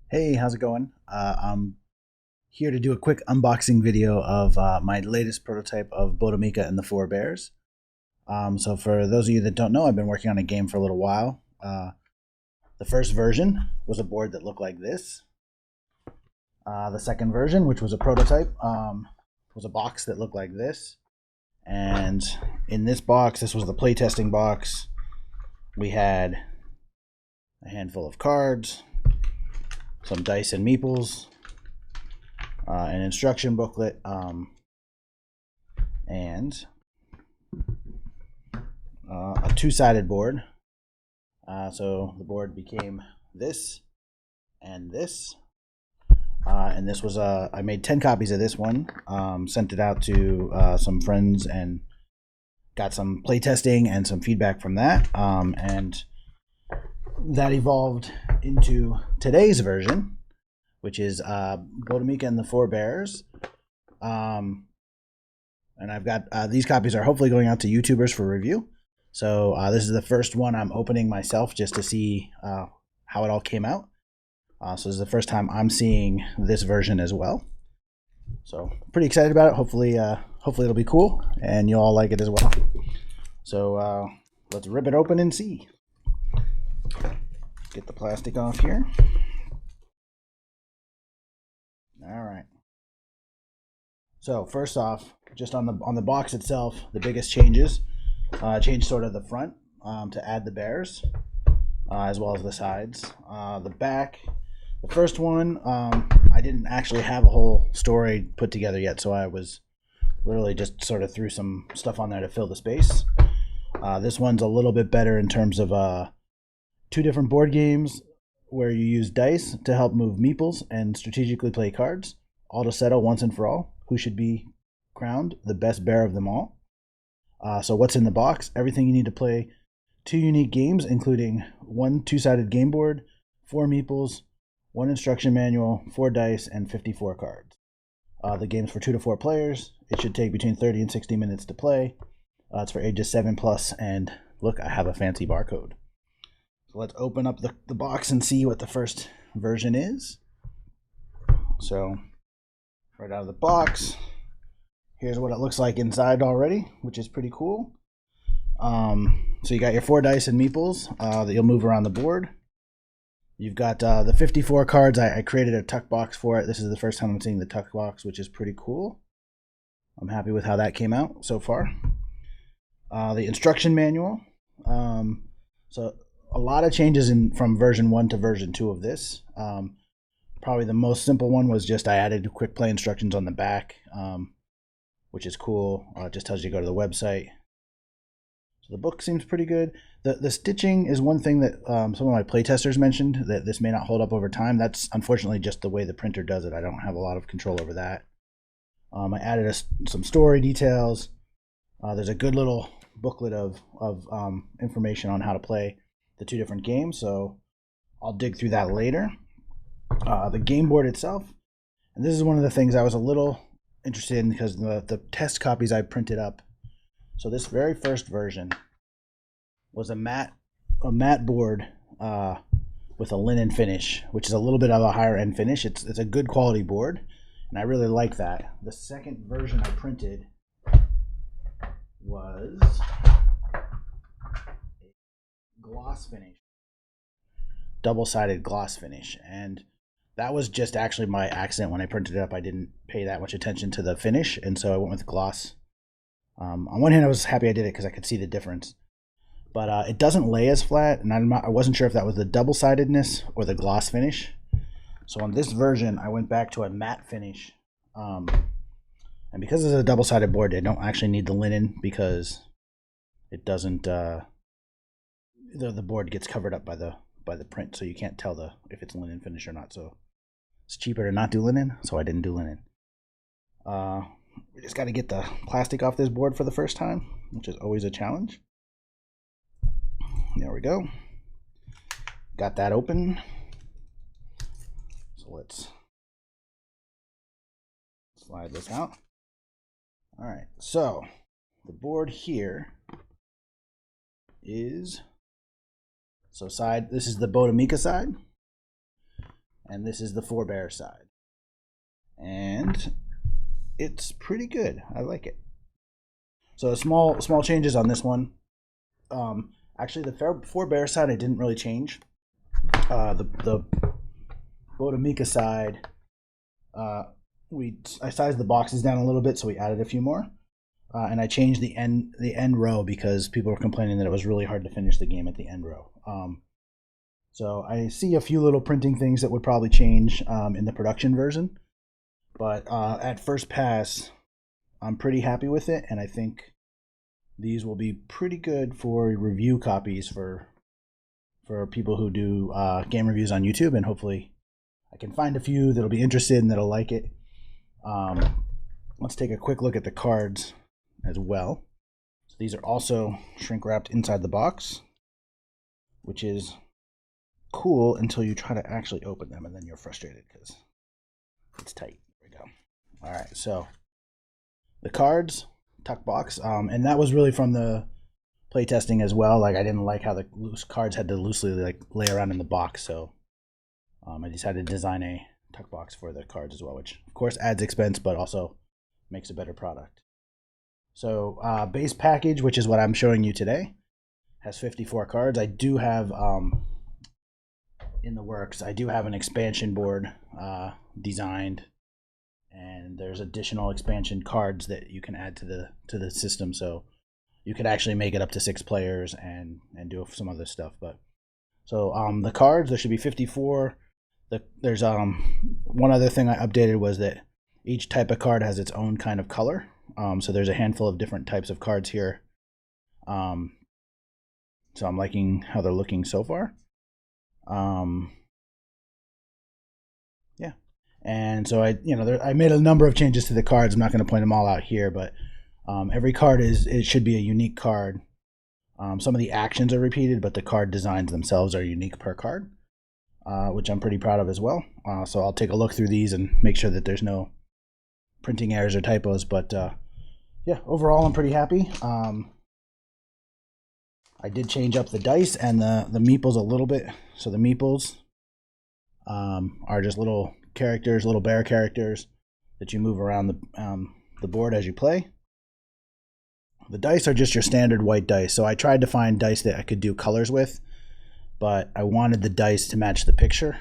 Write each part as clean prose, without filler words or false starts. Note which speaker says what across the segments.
Speaker 1: Hey, how's it going? I'm here to do a quick unboxing video of my latest prototype of Bodimeca and the Four Bears. So for those of you that don't know, I've been working on a game for a little while. The first version was a board that looked like this. The second version, which was a prototype, was a box that looked like this. And in this box, this was the playtesting box. We had a handful of cards, some dice and meeples, an instruction booklet, and a two-sided board. So the board became this and this. And this was I made 10 copies of this one, sent it out to some friends and got some playtesting and some feedback from that. And that evolved into today's version, which is Bodimeca and the Four Bears. And I've got these copies are hopefully going out to YouTubers for review. So this is the first one I'm opening myself just to see how it all came out. So this is the first time I'm seeing this version as well. So pretty excited about it. Hopefully it'll be cool and you'll all like it as well. So let's rip it open and see. Get the plastic off here. All right. So first off, just on the box itself, the biggest changes changed sort of the front to add the bears, as well as the sides. The back, the first one, I didn't actually have a whole story put together yet, so I was literally just sort of threw some stuff on there to fill the space. This one's a little bit better in terms of two different board games where you use dice to help move meeples and strategically play cards, all to settle once and for all who should be crowned the best bear of them all. So what's in the box? Everything you need to play 2 unique games, including 1 two-sided game board, 4 meeples, 1 instruction manual, 4 dice, and 54 cards. The game's for 2 to 4 players. It should take between 30 and 60 minutes to play. It's for ages 7+, and look, I have a fancy barcode. So let's open up the box and see what the first version is. So right out of the box, here's what it looks like inside already, which is pretty cool. So you got your 4 dice and meeples that you'll move around the board. You've got the 54 cards. I created a tuck box for it. This is the first time I'm seeing the tuck box, which is pretty cool. I'm happy with how that came out so far. The instruction manual. So a lot of changes from version 1 to version 2 of this. Probably the most simple one was just I added quick play instructions on the back, which is cool. It just tells you to go to the website. So the book seems pretty good. The stitching is one thing that some of my playtesters mentioned, that this may not hold up over time. That's unfortunately just the way the printer does it. I don't have a lot of control over that. I added some story details. There's a good little booklet of information on how to play the 2 different games, so I'll dig through that later. The game board itself, and this is one of the things I was a little interested in because the test copies I printed up. So this very first version was a matte board with a linen finish, which is a little bit of a higher end finish. It's a good quality board, and I really like that. The second version I printed was a gloss finish, double-sided gloss finish, and that was just actually my accident. When I printed it up, I didn't pay that much attention to the finish, and so I went with gloss. On one hand, I was happy I did it because I could see the difference, but it doesn't lay as flat, and I wasn't sure if that was the double-sidedness or the gloss finish. So on this version, I went back to a matte finish, and because it's a double-sided board, I don't actually need the linen because it doesn't. The board gets covered up by the print, so you can't tell if it's linen finish or not. So it's cheaper to not do linen, so I didn't do linen. We just got to get the plastic off this board for the first time, which is always a challenge. There we go. Got that open. So let's slide this out. All right, so the board here is, this is the Bodimeca side. and this is the Four Bears side. And it's pretty good. I like it. So small changes on this one. Actually, the Four Bears side I didn't really change. The Bodimeca side, I sized the boxes down a little bit, so we added a few more. And I changed the end row because people were complaining that it was really hard to finish the game at the end row. So I see a few little printing things that would probably change in the production version. But at first pass, I'm pretty happy with it, and I think these will be pretty good for review copies for people who do game reviews on YouTube, and hopefully I can find a few that'll be interested and that'll like it. Let's take a quick look at the cards as well. So these are also shrink wrapped inside the box, which is cool until you try to actually open them, and then you're frustrated because it's tight. There we go. All right, so the cards, tuck box, and that was really from the playtesting as well. Like, I didn't like how the loose cards had to loosely like lay around in the box, so I decided to design a tuck box for the cards as well, which of course adds expense but also makes a better product. So base package, which is what I'm showing you today, has 54 cards. I do have in the works, I do have an expansion board designed, and there's additional expansion cards that you can add to the system, so you could actually make it up to 6 players and do some other stuff. But so the cards, there should be 54. There's one other thing I updated was that each type of card has its own kind of color. So there's a handful of different types of cards here. So I'm liking how they're looking so far. Yeah, and so I made a number of changes to the cards. I'm not going to point them all out here, but every card it should be a unique card. Some of the actions are repeated, but the card designs themselves are unique per card, which I'm pretty proud of as well. So I'll take a look through these and make sure that there's no printing errors or typos. But yeah, overall I'm pretty happy. I did change up the dice and the meeples a little bit. So the meeples are just little characters, little bear characters that you move around the board as you play. The dice are just your standard white dice. So I tried to find dice that I could do colors with, but I wanted the dice to match the picture.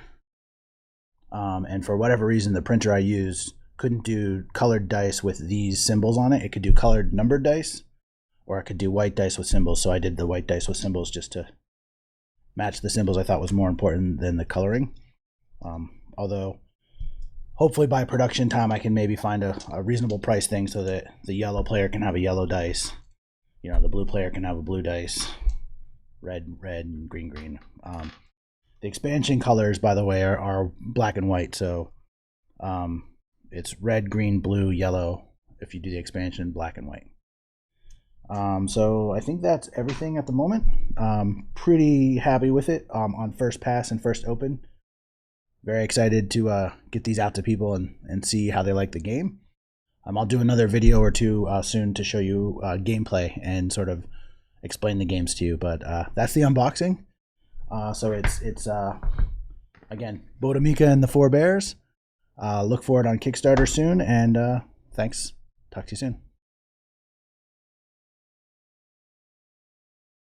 Speaker 1: And for whatever reason, the printer I used couldn't do colored dice with these symbols on it. It could do colored numbered dice, or I could do white dice with symbols. So I did the white dice with symbols just to match the symbols. I thought was more important than the coloring. Although hopefully by production time I can maybe find a reasonable price thing so that the yellow player can have a yellow dice. The blue player can have a blue dice. Red, and green. The expansion colors, by the way, are black and white. So it's red, green, blue, yellow. If you do the expansion, black and white. So I think that's everything at the moment. Pretty happy with it on first pass and first open. Very excited to get these out to people and see how they like the game. I'll do another video or two soon to show you gameplay and sort of explain the games to you. But that's the unboxing. So it's again, Bodimeca and the Four Bears. Look for it on Kickstarter soon, and thanks. Talk to you soon.